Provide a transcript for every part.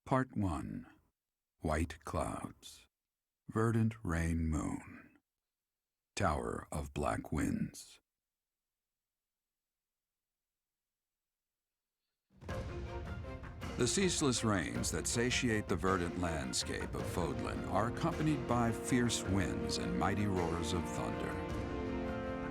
Part 1. White Clouds. Verdant Rain Moon. Tower of Black Winds. The ceaseless rains that satiate the verdant landscape of Fodlan are accompanied by fierce winds and mighty roars of thunder.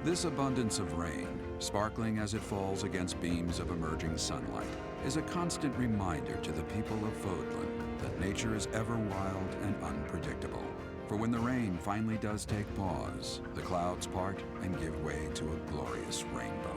This abundance of rain, sparkling as it falls against beams of emerging sunlight, is a constant reminder to the people of Fodlan that nature is ever wild and unpredictable. For when the rain finally does take pause, the clouds part and give way to a glorious rainbow.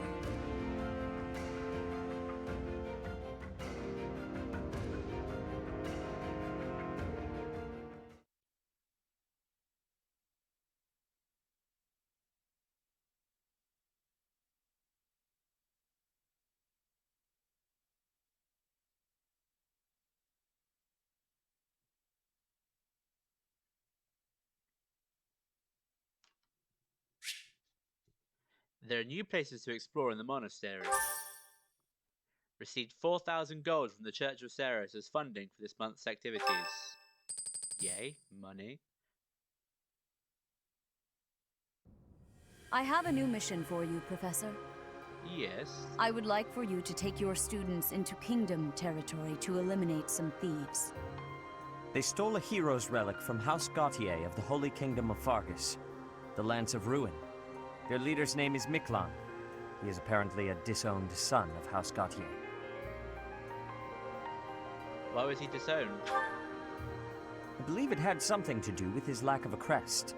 There are new places to explore in the monastery. Received 4,000 gold from the Church of Ceres as funding for this month's activities. Yay, money. I have a new mission for you, Professor. Yes. I would like for you to take your students into Kingdom territory to eliminate some thieves. They stole a hero's relic from House Gautier of the Holy Kingdom of Fargus, the Lance of Ruin. Their leader's name is Miklan. He is apparently a disowned son of House Gautier. Why was he disowned? I believe it had something to do with his lack of a crest.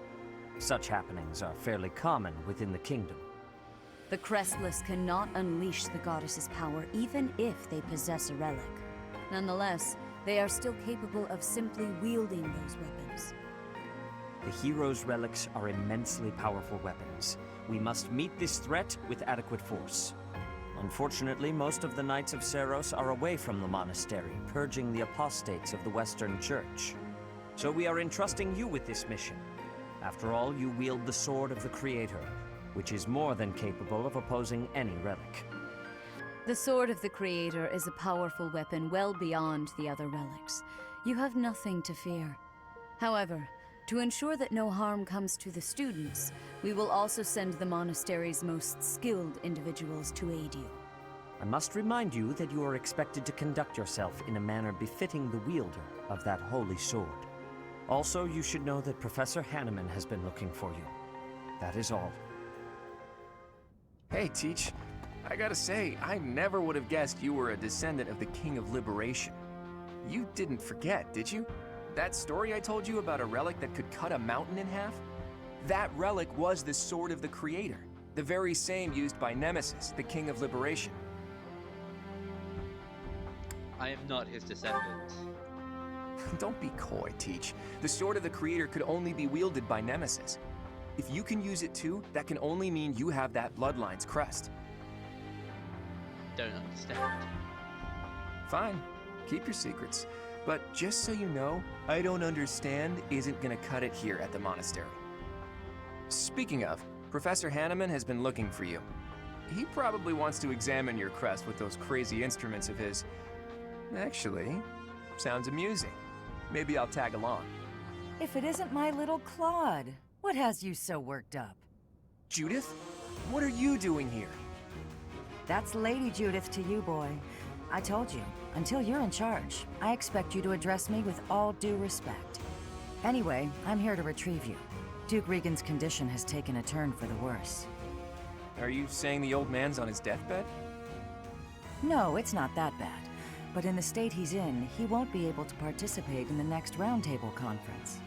Such happenings are fairly common within the kingdom. The Crestless cannot unleash the goddess's power even if they possess a relic. Nonetheless, they are still capable of simply wielding those weapons. The hero's relics are immensely powerful weapons. We must meet this threat with adequate force. Unfortunately, most of the Knights of Ceros are away from the monastery, purging the apostates of the Western Church. So we are entrusting you with this mission. After all, you wield the Sword of the Creator, which is more than capable of opposing any relic. The Sword of the Creator is a powerful weapon well beyond the other relics. You have nothing to fear. However, to ensure that no harm comes to the students, we will also send the monastery's most skilled individuals to aid you. I must remind you that you are expected to conduct yourself in a manner befitting the wielder of that holy sword. Also, you should know that Professor Hanneman has been looking for you. That is all. Hey, Teach. I gotta say, I never would have guessed you were a descendant of the King of Liberation. You didn't forget, did you? That story I told you about a relic that could cut a mountain in half? That relic was the Sword of the Creator, the very same used by Nemesis, the King of Liberation. I am not his descendant. Don't be coy, Teach. The Sword of the Creator could only be wielded by Nemesis. If you can use it too, that can only mean you have that bloodline's crest. Don't understand. Fine, keep your secrets. But just so you know, I don't understand isn't gonna cut it here at the monastery. Speaking of, Professor Hanneman has been looking for you. He probably wants to examine your crest with those crazy instruments of his. Actually, sounds amusing. Maybe I'll tag along. If it isn't my little Claude, what has you so worked up? Judith, what are you doing here? That's Lady Judith to you, boy. I told you, until you're in charge, I expect you to address me with all due respect. Anyway, I'm here to retrieve you. Duke Regan's condition has taken a turn for the worse. Are you saying the old man's on his deathbed? No, it's not that bad. But in the state he's in, he won't be able to participate in the next Roundtable conference.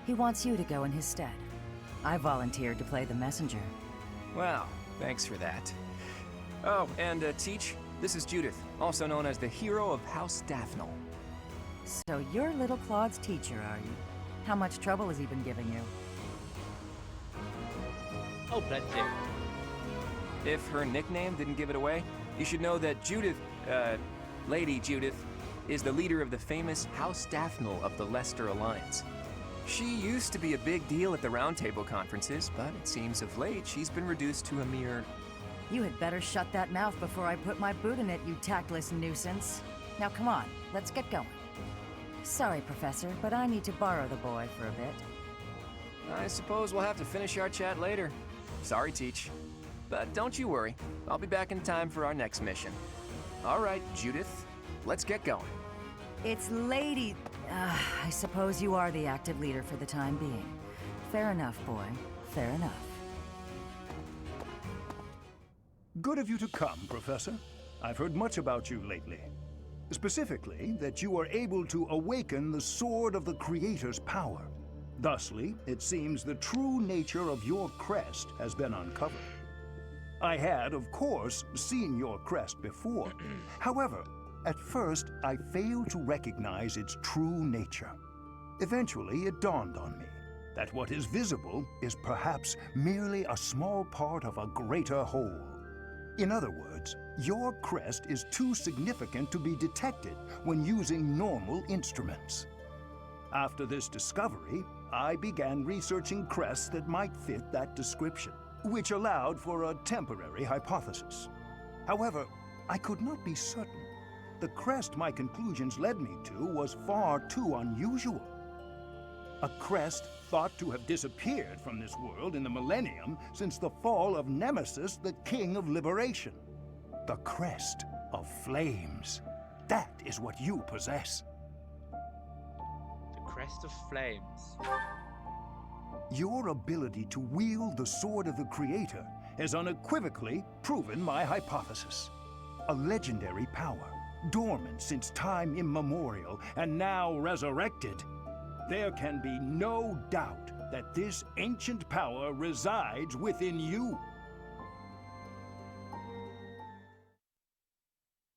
He wants you to go in his stead. I volunteered to play the messenger. Well, thanks for that. Oh, and Teach, this is Judith, also known as the hero of House Daphnel. So you're little Claude's teacher, are you? How much trouble has he been giving you? Oh, plenty. If her nickname didn't give it away, you should know that Judith, Lady Judith, is the leader of the famous House Daphnel of the Leicester Alliance. She used to be a big deal at the Roundtable conferences, but it seems of late she's been reduced to a mere... You had better shut that mouth before I put my boot in it, you tactless nuisance. Now come on, let's get going. Sorry, Professor, but I need to borrow the boy for a bit. I suppose we'll have to finish our chat later. Sorry, Teach. But don't you worry. I'll be back in time for our next mission. All right, Judith. Let's get going. It's Lady... I suppose you are the active leader for the time being. Fair enough, boy. Fair enough. Good of you to come, Professor. I've heard much about you lately. Specifically, that you are able to awaken the Sword of the Creator's power. Thusly, it seems the true nature of your crest has been uncovered. I had, of course, seen your crest before. However, at first, I failed to recognize its true nature. Eventually, it dawned on me that what is visible is perhaps merely a small part of a greater whole. In other words, your crest is too significant to be detected when using normal instruments. After this discovery, I began researching crests that might fit that description, which allowed for a temporary hypothesis. However, I could not be certain. The crest my conclusions led me to was far too unusual. A crest thought to have disappeared from this world in the millennium since the fall of Nemesis, the King of Liberation. The crest of flames. That is what you possess. The crest of flames. Your ability to wield the Sword of the Creator has unequivocally proven my hypothesis. A legendary power, dormant since time immemorial and now resurrected. There can be no doubt that this ancient power resides within you.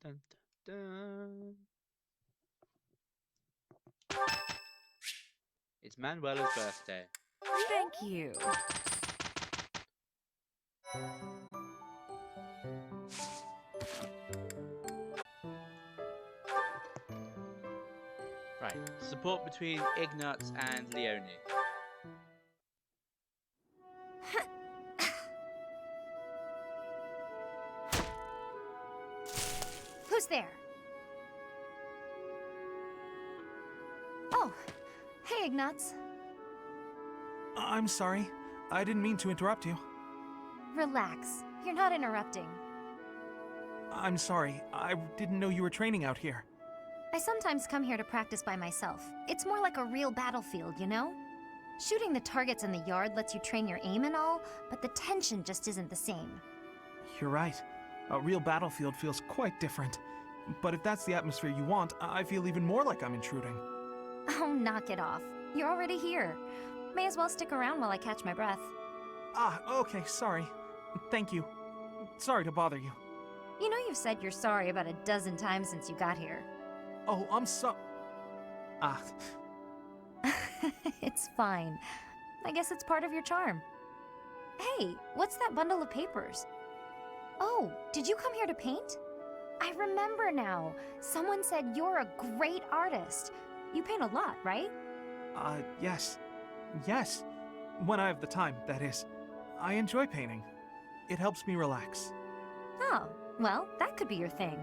Dun, dun, dun. It's Manuela's birthday. Thank you. Right. Support between Ignatz and Leone. Who's there? Oh, hey, Ignatz. I'm sorry. I didn't mean to interrupt you. Relax. You're not interrupting. I'm sorry. I didn't know you were training out here. I sometimes come here to practice by myself. It's more like a real battlefield, you know? Shooting the targets in the yard lets you train your aim and all, but the tension just isn't the same. You're right. A real battlefield feels quite different. But if that's the atmosphere you want, I feel even more like I'm intruding. Oh, knock it off. You're already here. May as well stick around while I catch my breath. Ah, okay, sorry. Thank you. Sorry to bother you. You know you've said you're sorry about a dozen times since you got here. Oh, I'm so... Ah, It's fine. I guess it's part of your charm. Hey, what's that bundle of papers? Oh, did you come here to paint? I remember now. Someone said you're a great artist. You paint a lot, right? yes. Yes. When I have the time, that is. I enjoy painting. It helps me relax. Oh, well, that could be your thing.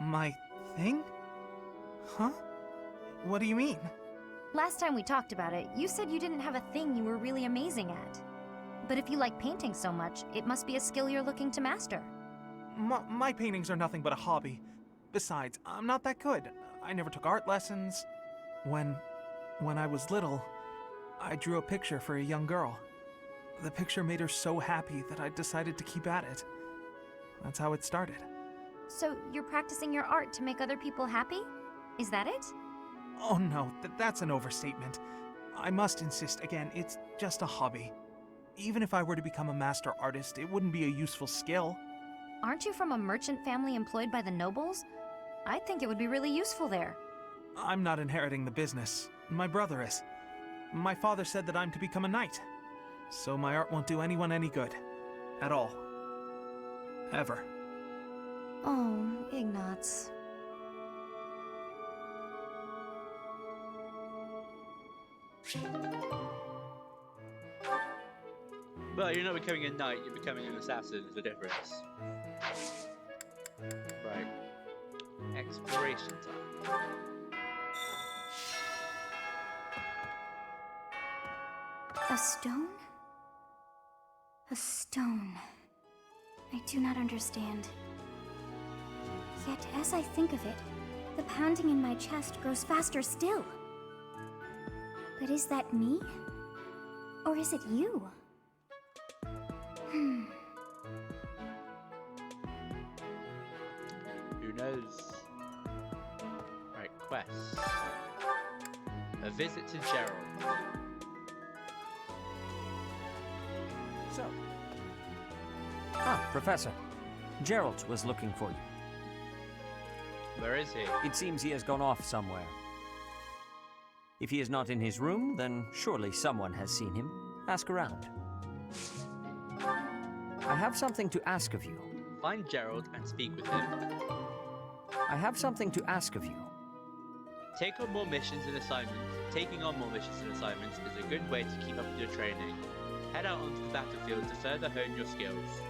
My thing? Huh? What do you mean? Last time we talked about it, you said you didn't have a thing you were really amazing at. But if you like painting so much, it must be a skill you're looking to master. My paintings are nothing but a hobby. Besides, I'm not that good. I never took art lessons. When I was little, I drew a picture for a young girl. The picture made her so happy that I decided to keep at it. That's how it started. So you're practicing your art to make other people happy? Is that it? Oh no, that's an overstatement. I must insist again, it's just a hobby. Even if I were to become a master artist, it wouldn't be a useful skill. Aren't you from a merchant family employed by the nobles? I think it would be really useful there. I'm not inheriting the business. My brother is. My father said that I'm to become a knight. So my art won't do anyone any good. At all. Ever. Oh, Ignatz. Well, you're not becoming a knight, you're becoming an assassin, is the difference. Right. Exploration time. A stone? A stone. I do not understand. Yet, as I think of it, the pounding in my chest grows faster still. But is that me? Or is it you? Who knows? Right, quest. A visit to Gerald. So. Ah, Professor. Gerald was looking for you. Where is he? It seems he has gone off somewhere. If he is not in his room, then surely someone has seen him. Ask around. I have something to ask of you. Find Gerald and speak with him. I have something to ask of you. Take on more missions and assignments. Taking on more missions and assignments is a good way to keep up with your training. Head out onto the battlefield to further hone your skills.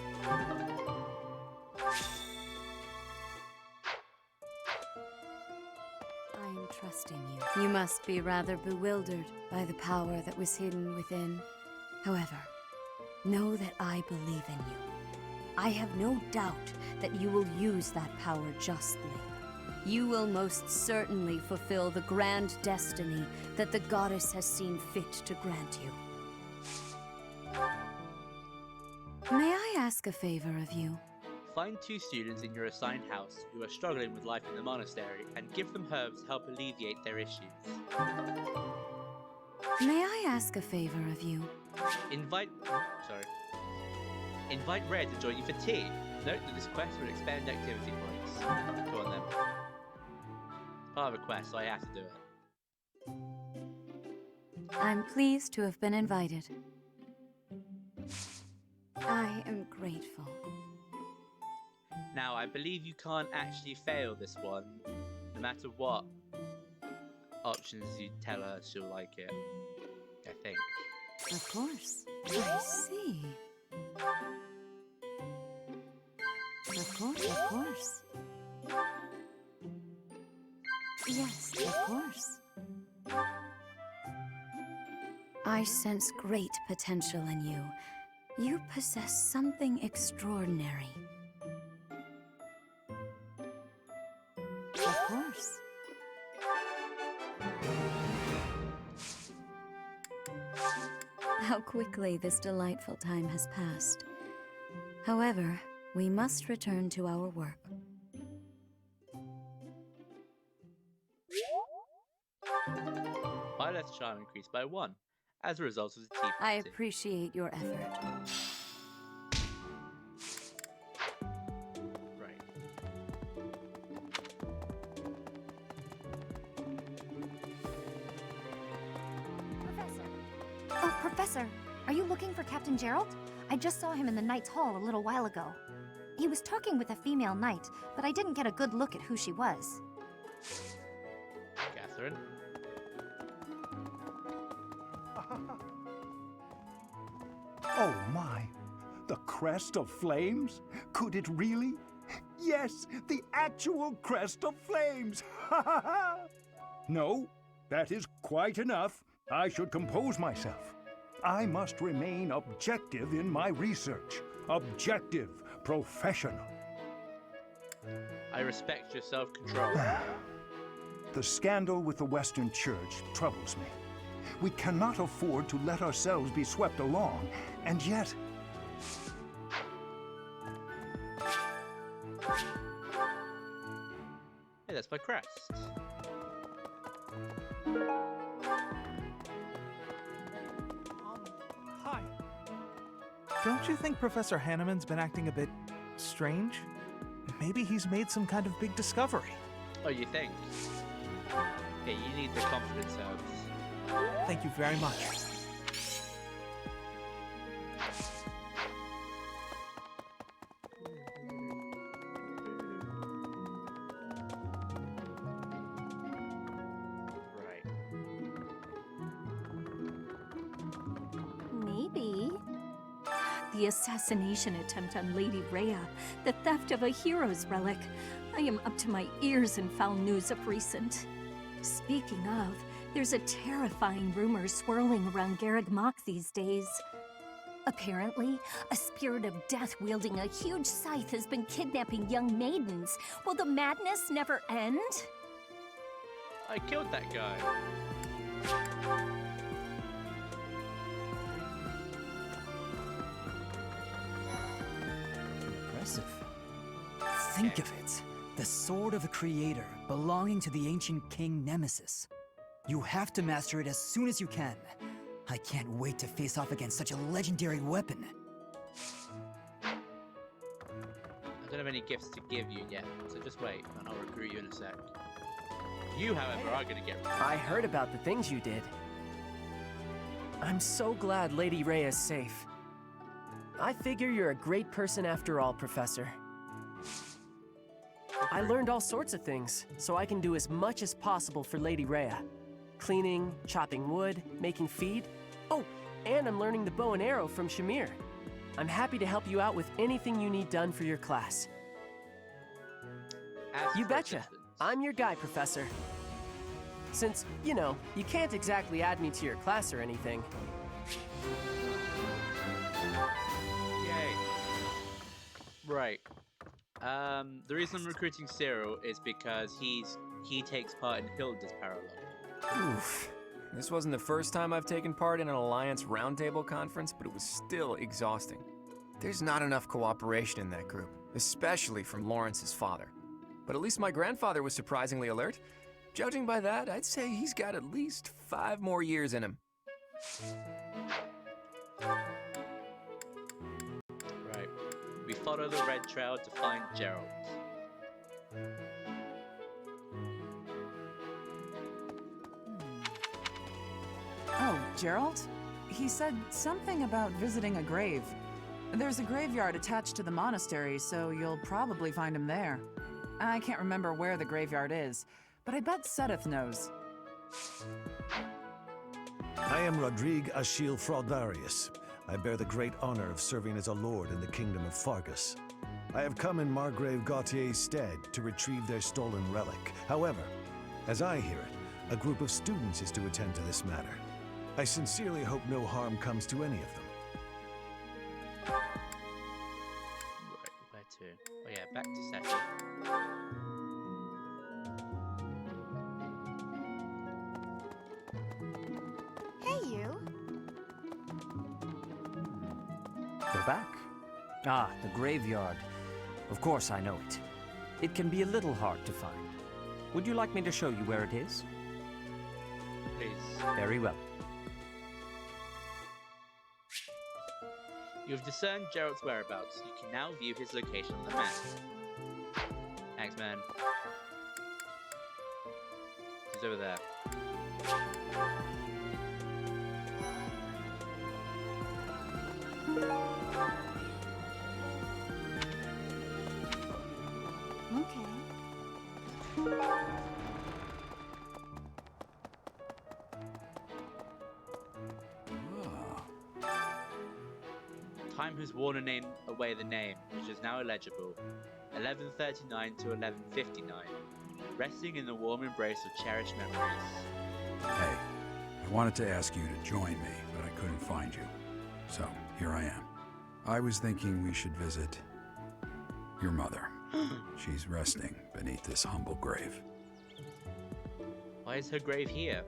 I am trusting you. You must be rather bewildered by the power that was hidden within. However, know that I believe in you. I have no doubt that you will use that power justly. You will most certainly fulfill the grand destiny that the goddess has seen fit to grant you. May I ask a favor of you? Find 2 students in your assigned house who are struggling with life in the monastery and give them herbs to help alleviate their issues. May I ask a favor of you? Invite Red to join you for tea. Note that this quest will expand activity points. Go on then. It's part of a quest, so I have to do it. I'm pleased to have been invited. I am grateful. Now, I believe you can't actually fail this one. No matter what options you tell her, she'll like it. I think. Of course. I see. Of course. Yes, of course. I sense great potential in you. You possess something extraordinary. Of course. How quickly this delightful time has passed. However, we must return to our work. Violet's charm increased by 1 as a result of the tea I party. appreciate your effort. Right. Professor. Oh, Professor, are you looking for Captain Gerald? I just saw him in the Knight's Hall a little while ago. He was talking with a female knight, but I didn't get a good look at who she was. Catherine. Oh my! The crest of flames? Could it really? Yes, the actual crest of flames! Ha ha ha! No, that is quite enough. I should compose myself. I must remain objective in my research. Objective, professional. I respect your self-control. The scandal with the Western Church troubles me. We cannot afford to let ourselves be swept along, and yet... Hey, that's my crest. Hi. Don't you think Professor Hanneman's been acting a bit strange? Maybe he's made some kind of big discovery. Oh, you think? Yeah, you need the confidence herbs. Thank you very much. Right. Maybe. The assassination attempt on Lady Rhea, the theft of a hero's relic. I am up to my ears in foul news of recent. Speaking of, There's a terrifying rumor swirling around Garreg Mach these days. Apparently, a spirit of death wielding a huge scythe has been kidnapping young maidens. Will the madness never end? I killed that guy. Impressive. Think of it. The sword of the Creator, belonging to the ancient king Nemesis. You have to master it as soon as you can. I can't wait to face off against such a legendary weapon. I don't have any gifts to give you yet, so just wait, and I'll recruit you in a sec. You, however, are gonna get recruited. I heard about the things you did. I'm so glad Lady Rhea is safe. I figure you're a great person after all, Professor. I learned all sorts of things, so I can do as much as possible for Lady Rhea. Cleaning, chopping wood, making feed. Oh, and I'm learning the bow and arrow from Shamir. I'm happy to help you out with anything you need done for your class. Ask You for betcha. assistance. I'm your guy, Professor. Since, you know, you can't exactly add me to your class or anything. Yay. Right. The reason I'm recruiting Cyril is because he takes part in Hilda's parallel. Oof. This wasn't the first time I've taken part in an Alliance Roundtable conference, but it was still exhausting. There's not enough cooperation in that group, especially from Lawrence's father. But at least my grandfather was surprisingly alert. Judging by that, I'd say he's got at least 5 more years in him. Right. We follow the red trail to find Gerald. Oh, Gerald? He said something about visiting a grave. There's a graveyard attached to the monastery, so you'll probably find him there. I can't remember where the graveyard is, but I bet Sedith knows. I am Rodrigue Achille Fraudarius. I bear the great honor of serving as a lord in the kingdom of Fargus. I have come in Margrave Gautier's stead to retrieve their stolen relic. However, as I hear it, a group of students is to attend to this matter. I sincerely hope no harm comes to any of them. Right, where to? Oh yeah, back to Seti. Hey, you. We're back. Ah, the graveyard. Of course I know it. It can be a little hard to find. Would you like me to show you where it is? Please. Very well. You've discerned Gerald's whereabouts. You can now view his location on the map. Thanks, man. He's over there. Okay. Time has worn away the name, which is now illegible. 1139 to 1159. Resting in the warm embrace of cherished memories. Hey, I wanted to ask you to join me, but I couldn't find you. So, here I am. I was thinking we should visit your mother. She's resting beneath this humble grave. Why is her grave here?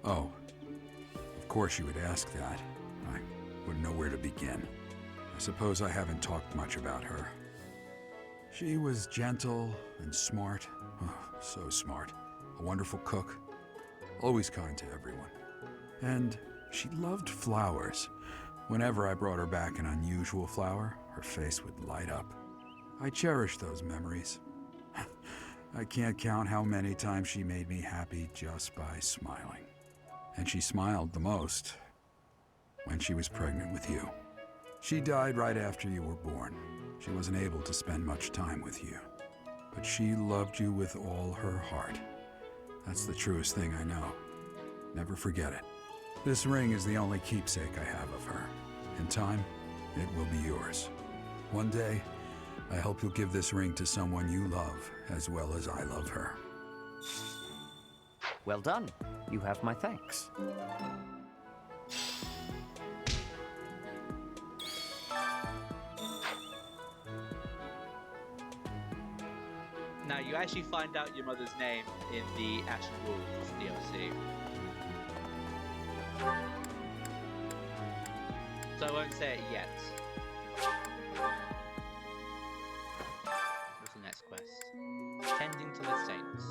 Oh, of course you would ask that. I wouldn't know where to begin. I suppose I haven't talked much about her. She was gentle and smart. Oh, so smart. A wonderful cook. Always kind to everyone. And she loved flowers. Whenever I brought her back an unusual flower, her face would light up. I cherish those memories. I can't count how many times she made me happy just by smiling. And she smiled the most when she was pregnant with you. She died right after you were born. She wasn't able to spend much time with you. But she loved you with all her heart. That's the truest thing I know. Never forget it. This ring is the only keepsake I have of her. In time, it will be yours. One day, I hope you'll give this ring to someone you love as well as I love her. Well done. You have my thanks. Now, you actually find out your mother's name in the Ashen Wolves DLC. So I won't say it yet. What's the next quest? Tending to the Saints.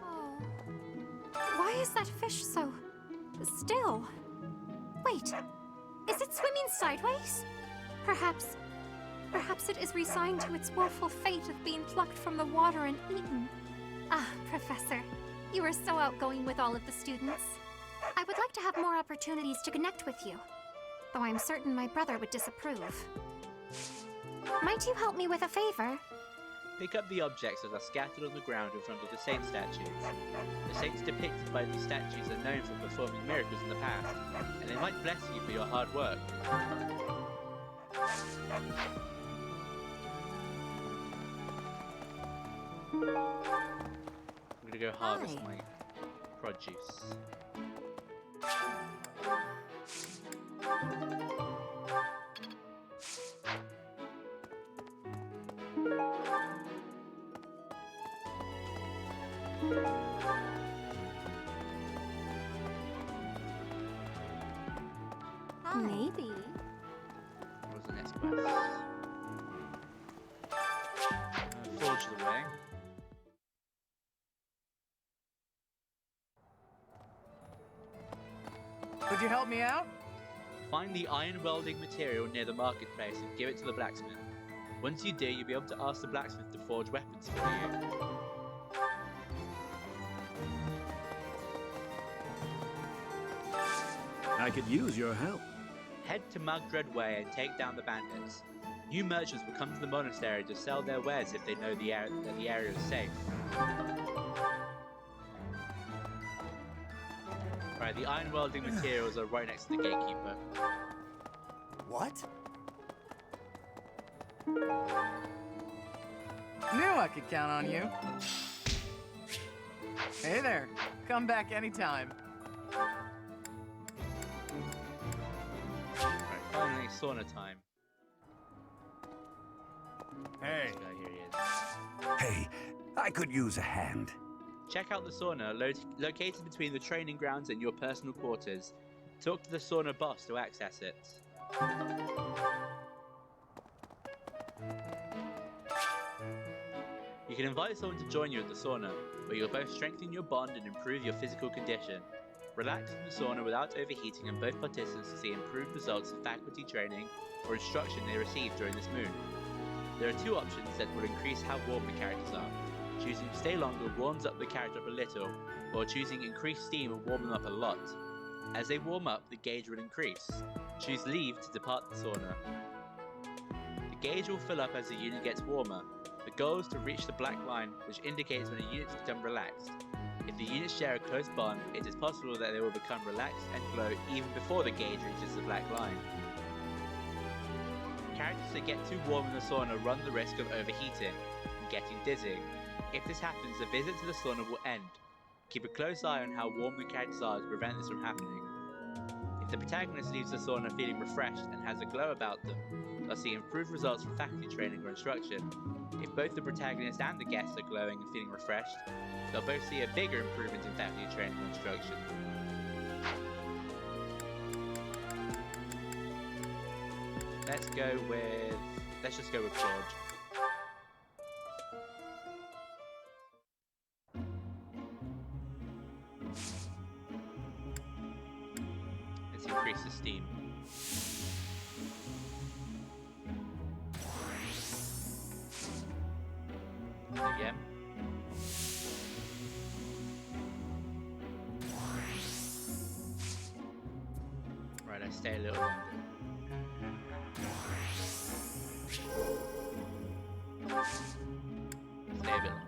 Oh. Why is that fish so still? Wait, is it swimming sideways? Perhaps it is resigned to its woeful fate of being plucked from the water and eaten. Ah, Professor, you are so outgoing with all of the students. I would like to have more opportunities to connect with you, though I'm certain my brother would disapprove. Might you help me with a favor? Pick up the objects that are scattered on the ground in front of the saint statues. The saints depicted by these statues are known for performing miracles in the past, and they might bless you for your hard work. I'm gonna go harvest my produce. Maybe. What's the next quest? Forge the way. Could you help me out? Find the iron welding material near the marketplace and give it to the blacksmith. Once you do, you'll be able to ask the blacksmith to forge weapons for you. I could use your help. Head to Magdred Way and take down the bandits. New merchants will come to the monastery to sell their wares if they know that the area is safe. Right, the iron welding materials are right next to the gatekeeper. What? Knew I could count on you. Hey there. Come back anytime. Right, finally, sauna time. Hey. Here he is. Hey, I could use a hand. Check out the sauna, located between the training grounds and your personal quarters. Talk to the sauna boss to access it. You can invite someone to join you at the sauna, where you'll both strengthen your bond and improve your physical condition. Relax in the sauna without overheating, and both participants will see improved results in faculty training or instruction they receive during this moon. There are two options that will increase how warm the characters are. Choosing stay longer warms up the character up a little, while choosing increase steam will warm them up a lot. As they warm up, the gauge will increase. Choose leave to depart the sauna. The gauge will fill up as the unit gets warmer. The goal is to reach the black line, which indicates when a unit has become relaxed. If the units share a close bond, it is possible that they will become relaxed and glow even before the gauge reaches the black line. Characters that get too warm in the sauna run the risk of overheating and getting dizzy. If this happens, the visit to the sauna will end. Keep a close eye on how warm the characters are to prevent this from happening. If the protagonist leaves the sauna feeling refreshed and has a glow about them, they'll see improved results from faculty training or instruction. If both the protagonist and the guest are glowing and feeling refreshed, they'll both see a bigger improvement in faculty training or instruction. Let's just go with Forge. Let's increase the steam. Again. Right, I stay a little longer. Stay a bit longer.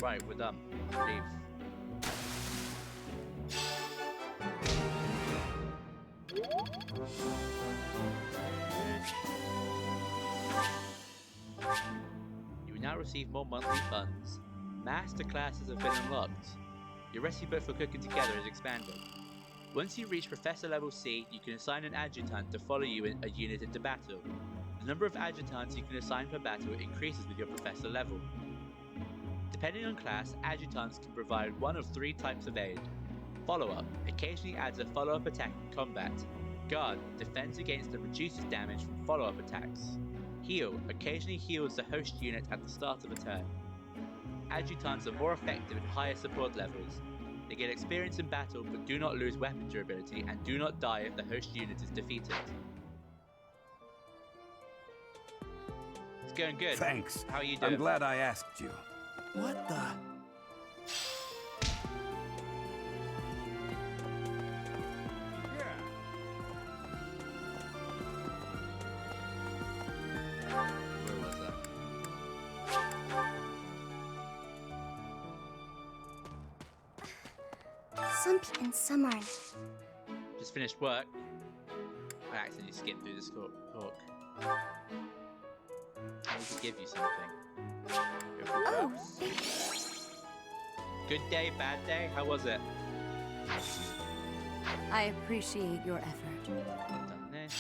Right, we're done. Leave. receive more monthly funds. Master classes have been unlocked. Your recipe book for cooking together is expanded. Once you reach Professor Level C, you can assign an adjutant to follow you in a unit into battle. The number of adjutants you can assign per battle increases with your Professor level. Depending on class, adjutants can provide one of three types of aid. Follow-up occasionally adds a follow-up attack in combat. Guard defends against and reduces damage from follow-up attacks. Heal occasionally heals the host unit at the start of a turn. Adjutants are more effective at higher support levels. They get experience in battle but do not lose weapon durability and do not die if the host unit is defeated. It's going good. Thanks. How are you doing? I'm glad I asked you. What the? Where was that? Sump and Summer. Just finished work. I accidentally skimmed through this talk. I need to give you something. Oh, Good day, bad day? How was it? I appreciate your effort. Done this.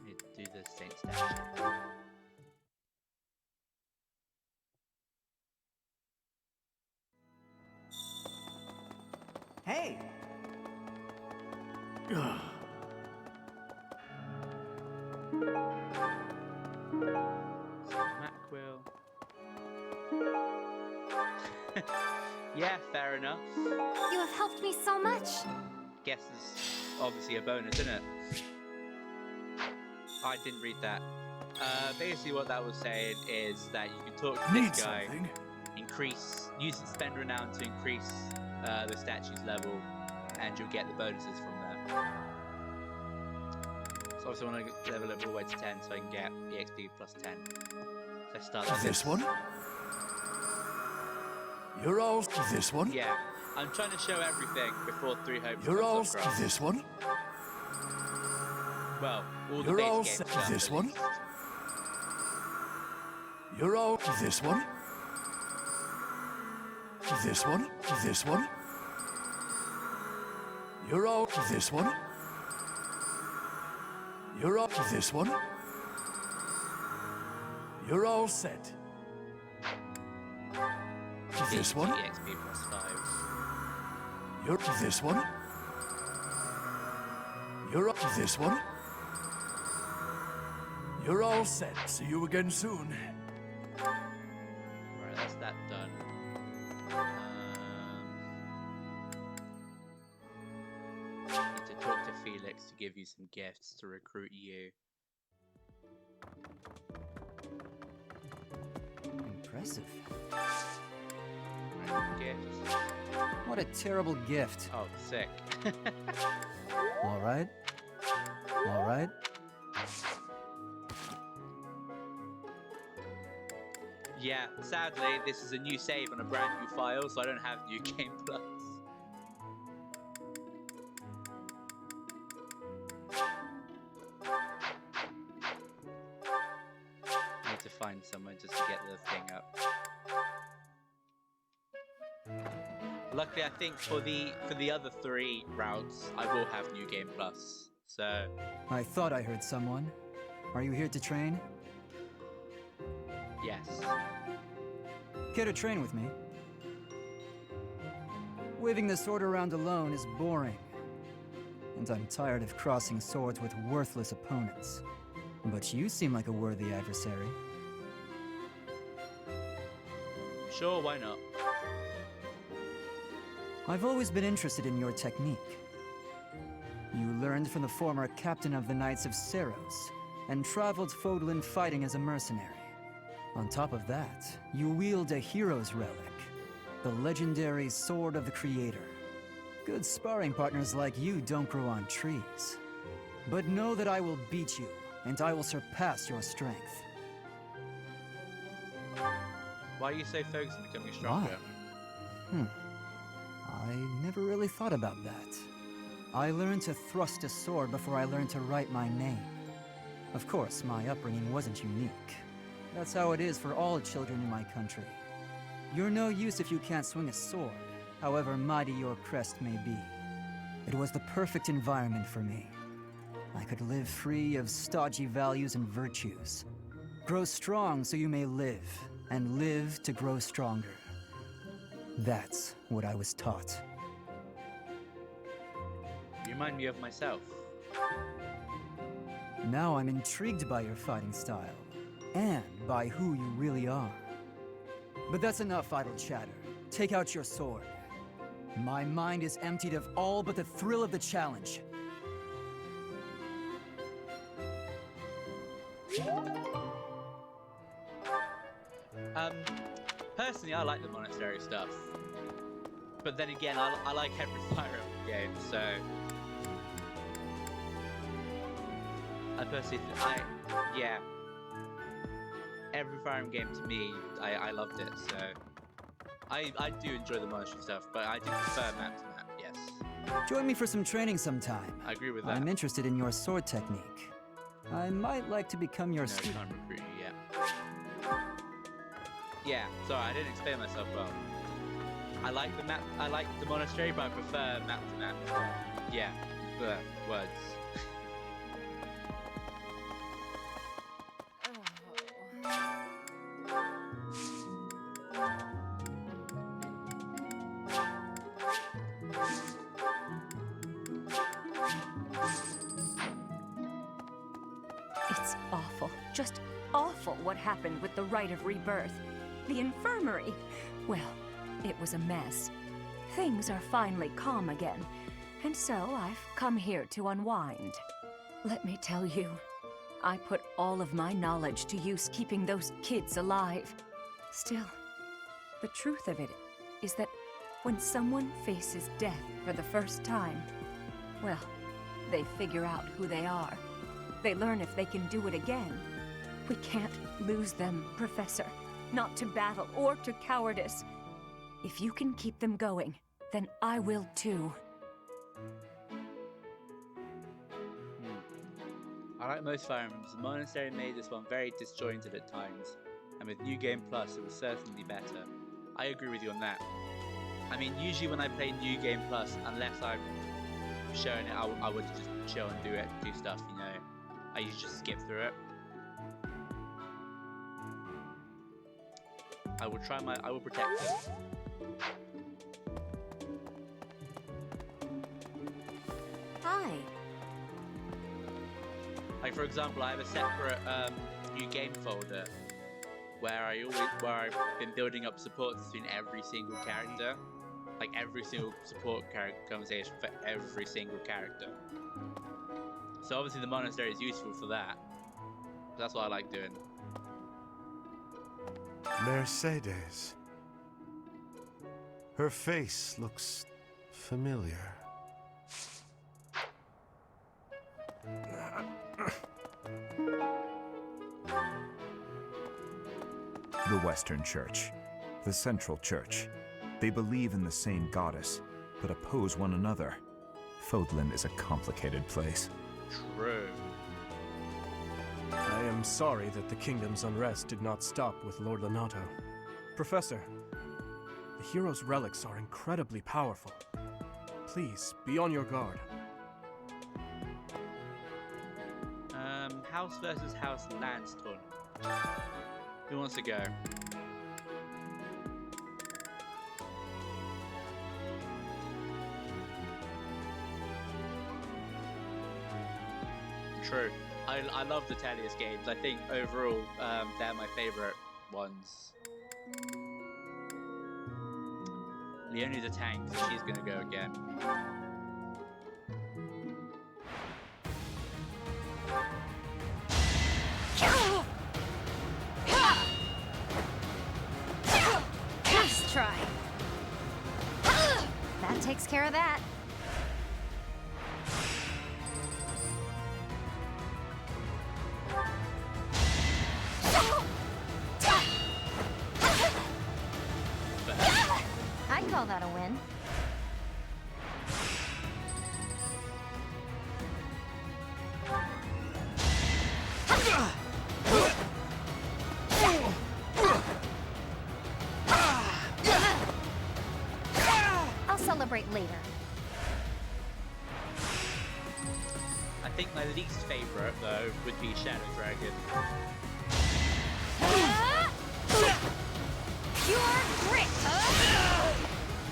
Need to do the Saint statue. Hey! Macquill. Yeah, fair enough. You have helped me so much. Guess is obviously a bonus, isn't it? I didn't read that. Basically what that was saying is that you can talk to this guy, use spend renown to increase the statue's level, and you'll get the bonuses from there. So obviously I want to level it all the way to 10 so I can get EXP plus 10. So I start like This one? You're all this one? Yeah, I'm trying to show everything before 3 Hopes You're all comes across. this one? Well, all the You're base all game stuff. this at one? least. You're all this one? This one? This one? You're all this one? You're all this one? You're all set. This one? EXP plus 5. You're this one? You're all this one? You're all set. See you again soon. Right, that's that done. Need to talk to Felix to give you some gifts to recruit you. Impressive. Right, gifts. What a terrible gift. Oh, sick. All right. All right. Yeah, sadly, this is a new save on a brand new file, so I don't have New Game Plus. I need to find somewhere just to get the thing up. Luckily, I think for the other 3 routes, I will have New Game Plus. So I thought I heard someone. Are you here to train? yes. Care to train with me? Waving the sword around alone is boring. And I'm tired of crossing swords with worthless opponents. But you seem like a worthy adversary. Sure, why not? I've always been interested in your technique. You learned from the former captain of the Knights of Seros, and traveled Fodlan fighting as a mercenary. On top of that, you wield a hero's relic, the legendary Sword of the Creator. Good sparring partners like you don't grow on trees. But know that I will beat you, and I will surpass your strength. Why are you so focused on becoming stronger? I never really thought about that. I learned to thrust a sword before I learned to write my name. Of course, my upbringing wasn't unique. That's how it is for all children in my country. You're no use if you can't swing a sword, however mighty your crest may be. It was the perfect environment for me. I could live free of stodgy values and virtues. Grow strong so you may live, and live to grow stronger. That's what I was taught. You remind me of myself. Now I'm intrigued by your fighting style, and by who you really are. But that's enough idle chatter. Take out your sword. My mind is emptied of all but the thrill of the challenge. Personally, I like the monastery stuff. But then again, I like every Fire Emblem game, so... I personally, yeah. Every Fire Emblem game to me, I loved it, so... I do enjoy the monastery stuff, but I do prefer map to map, yes. Join me for some training sometime. I agree with that. I'm interested in your sword technique. I might like to become your student. Can't recruit you yet. Yeah, sorry, I didn't explain myself well. I like the monastery, but I prefer map to map. Yeah, the words. It's awful, just awful what happened with the rite of rebirth. The infirmary. Well, it was a mess. Things are finally calm again, and so I've come here to unwind. Let me tell you, I put all of my knowledge to use keeping those kids alive. Still, the truth of it is that when someone faces death for the first time, well, they figure out who they are. They learn if they can do it again. We can't lose them, Professor. Not to battle or to cowardice. If you can keep them going, then I will too. I like most Fire Emblems. The monastery made this one very disjointed at times, and with New Game Plus it was certainly better. I agree with you on that. I mean, usually when I play New Game Plus, unless I'm showing it, I would just chill and do stuff, you know. I usually just skip through it. I will protect it. Hi. Like for example, I have a separate new game folder where I've been building up support between every single character, like every single support conversation for every single character. So obviously the monastery is useful for that. That's what I like doing. Mercedes. Her face looks familiar. The Western Church. The Central Church. They believe in the same goddess, but oppose one another. Fodlan is a complicated place. True. I am sorry that the kingdom's unrest did not stop with Lord Lonato. Professor, the hero's relics are incredibly powerful. Please, be on your guard. House versus house lands tournament. Who wants to go? True. I love the Tellius games. I think overall they're my favourite ones. Leonie's a tank, so she's gonna go again. Nice try. That takes care of that. I'd call that a win. celebrate later. I think my least favorite, though, would be Shadow Dragon. Pure grit!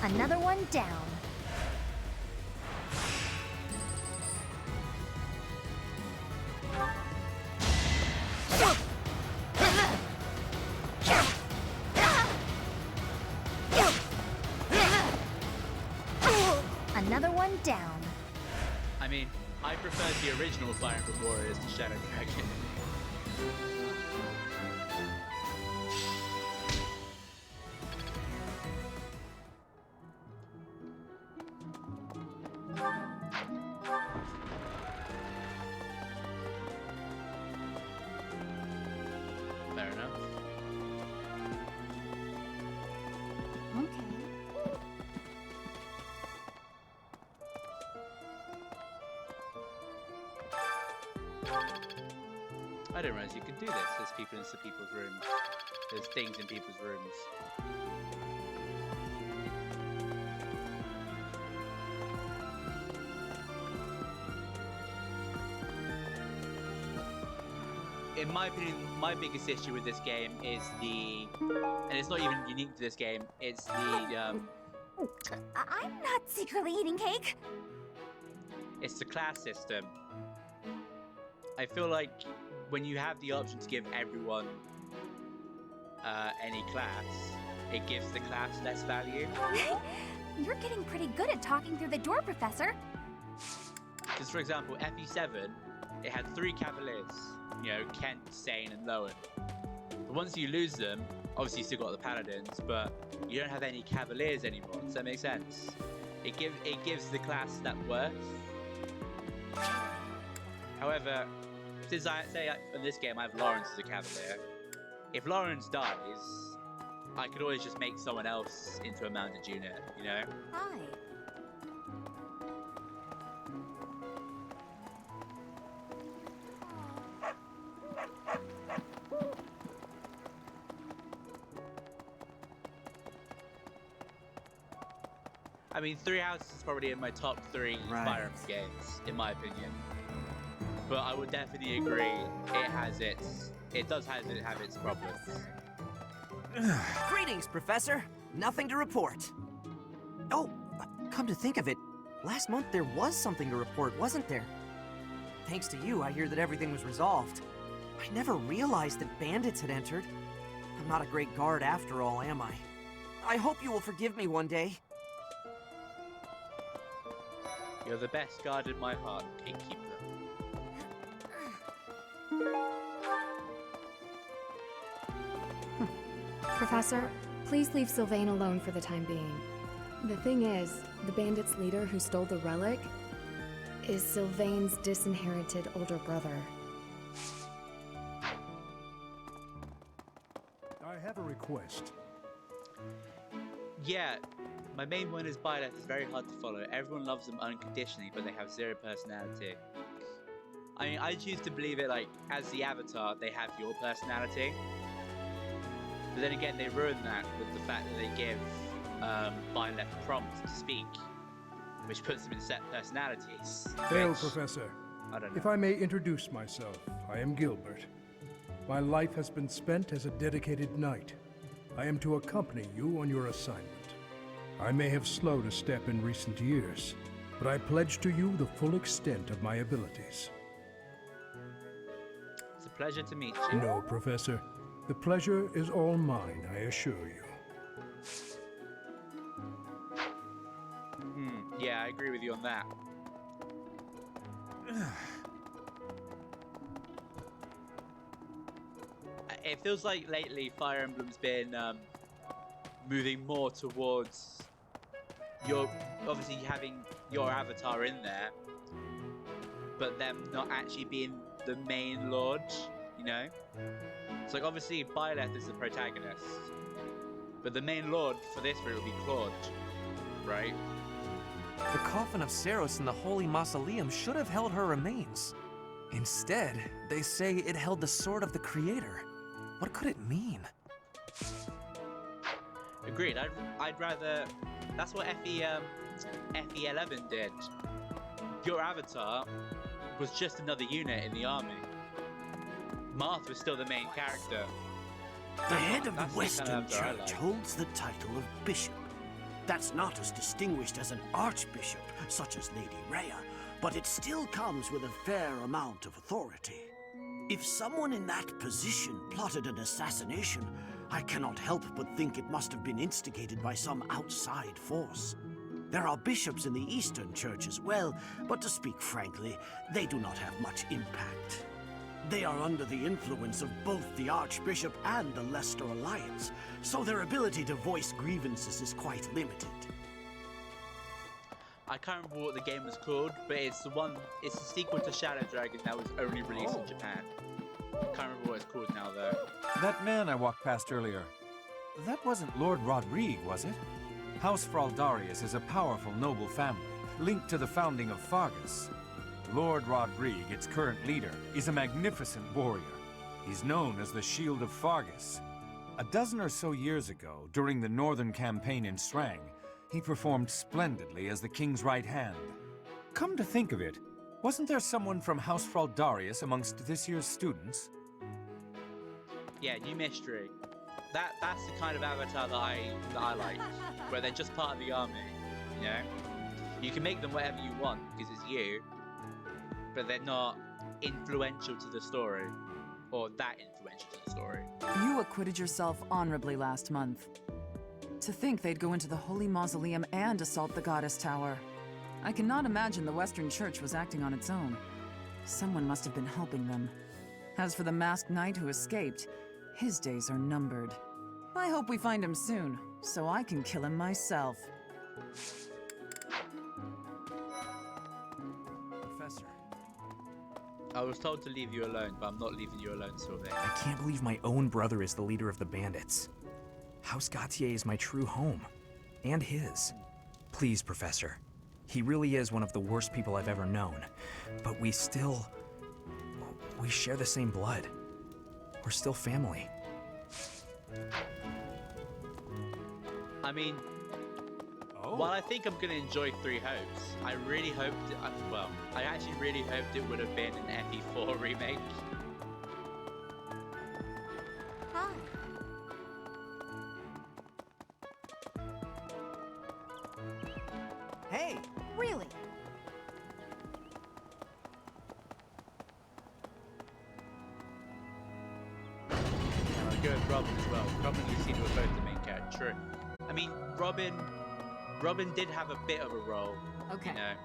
Another one down. Another one down. I mean, I prefer the original Fire Emblem Warriors to Shadow Dragon. Fair enough. Okay. I didn't realize you could do this. There's people in people's rooms. There's things in people's rooms. In my opinion, my biggest issue with this game is the, and it's not even unique to this game, it's the, I'm not secretly eating cake. it's the class system. I feel like when you have the option to give everyone any class, it gives the class less value. You're getting pretty good at talking through the door, Professor. Because, for example, FE7, it had 3 Cavaliers. You know, Kent, Sane, and Lowen. But once you lose them, obviously you still got the Paladins, but you don't have any Cavaliers anymore. Does that make sense? It gives the class that worth. However, since I say in this game I have Lawrence as a Cavalier, if Lawrence dies, I could always just make someone else into a mounted unit, you know? Hi. I mean, Three Houses is probably in my top 3 Fire Emblem games, in my opinion. But I would definitely agree, it does have its problems. Greetings, Professor. Nothing to report. Oh, come to think of it, last month there was something to report, wasn't there? Thanks to you, I hear that everything was resolved. I never realized that bandits had entered. I'm not a great guard after all, am I? I hope you will forgive me one day. You're the best guard in my heart, Gatekeeper. Professor, please leave Sylvain alone for the time being. The thing is, the bandit's leader who stole the relic is Sylvain's disinherited older brother. I have a request. Yeah, my main one is Byleth is very hard to follow. Everyone loves them unconditionally, but they have 0 personality. I mean, I choose to believe it, like, as the Avatar, they have your personality. But then again, they ruin that with the fact that they give Byleth prompts to speak, which puts them in set personalities. Hail, Professor. I don't know. If I may introduce myself, I am Gilbert. My life has been spent as a dedicated knight. I am to accompany you on your assignment. I may have slowed a step in recent years, but I pledge to you the full extent of my abilities. It's a pleasure to meet you. No, Professor. The pleasure is all mine, I assure you. Yeah, I agree with you on that. It feels like lately Fire Emblem's been moving more towards your obviously having your avatar in there, but them not actually being the main lord, you know? It's like obviously Byleth is the protagonist, but the main lord for this route will be Claude, right? The coffin of Saros in the Holy Mausoleum should have held her remains. Instead, they say it held the Sword of the Creator. What could it mean? Agreed. I'd rather. That's what FE11 did. Your avatar was just another unit in the army. Marth was still the main character. The head of the That's Western kind of avatar I Church like. holds the title of bishop. That's not as distinguished as an archbishop, such as Lady Rhea, but it still comes with a fair amount of authority. If someone in that position plotted an assassination, I cannot help but think it must have been instigated by some outside force. There are bishops in the Eastern Church as well, but to speak frankly, they do not have much impact. They are under the influence of both the Archbishop and the Leicester Alliance, so their ability to voice grievances is quite limited. I can't remember what the game was called, but it's the sequel to Shadow Dragon that was only released in Japan. Can't remember what it's called now though. That man I walked past earlier, that wasn't Lord Rodrigue, was it? House Fraldarius is a powerful noble family, linked to the founding of Fargus. Lord Rodrigue, its current leader, is a magnificent warrior. He's known as the Shield of Fargus. A dozen or so years ago, during the Northern Campaign in Srang, he performed splendidly as the king's right hand. Come to think of it, wasn't there someone from House Fraldarius amongst this year's students? Yeah, New Mystery. That's the kind of avatar that I like, where they're just part of the army. You know, you can make them whatever you want because it's you, but they're not influential to the story, or that influential to the story. You acquitted yourself honorably last month. To think they'd go into the Holy Mausoleum and assault the Goddess Tower. I cannot imagine the Western Church was acting on its own. Someone must have been helping them. As for the masked knight who escaped, his days are numbered. I hope we find him soon, so I can kill him myself. Professor. I was told to leave you alone, but I'm not leaving you alone, Sylvain. I can't believe my own brother is the leader of the bandits. House Gautier is my true home. And his. Please, Professor. He really is one of the worst people I've ever known. But we share the same blood. We're still family. I mean, while I think I'm gonna enjoy Three Hopes, I really hoped, I actually really hoped it would have been an FE4 remake. Hi. Hey! Really? And I'll go with Robin as well. Robin and Lucina were both the main character. True. I mean, Robin did have a bit of a role. Okay. You know,